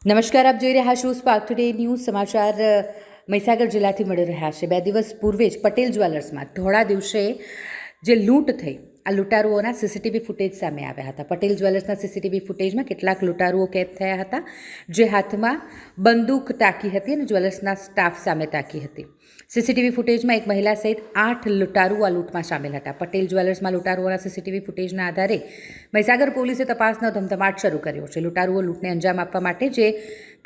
નમસ્કાર, આપ જોઈ રહ્યા છો સ્પાર્ક ટુડે ન્યૂઝ. સમાચાર મહીસાગર જિલ્લાથી મળી રહ્યા છે. 2 દિવસ પૂર્વે જ પટેલ જ્વેલર્સમાં ધોળા દિવસે જે લૂંટ થઈ, આ લૂંટારુઓના સીસીટીવી ફૂટેજ સામે આવ્યા હતા. પટેલ જ્વેલર્સના સીસીટીવી ફૂટેજમાં કેટલાક લૂંટારુઓ કેદ થયા હતા, જે હાથમાં બંદૂક તાકી હતી અને જ્વેલર્સના સ્ટાફ સામે તાકી હતી. સીસીટીવી ફૂટેજમાં એક મહિલા સહિત 8 લૂંટારુઓ આ લૂંટમાં સામેલ હતા. પટેલ જ્વેલર્સમાં લૂંટારુઓના સીસીટીવી ફૂટેજના આધારે મહીસાગર પોલીસે તપાસનો ધમધમાટ શરૂ કર્યો છે. લૂંટારુઓ લૂંટને અંજામ આપવા માટે જે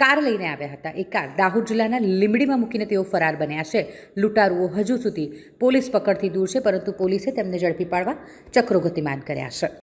કાર લઈને આવ્યા હતા, એ કાર દાહોદ જિલ્લાના લીંબડીમાં મૂકીને તેઓ ફરાર બન્યા છે. લૂંટારુઓ હજુ સુધી પોલીસ પકડથી દૂર છે, પરંતુ પોલીસે તેમને ઝડપી પાડવા ચક્રો ગતિમાન કર્યા છે.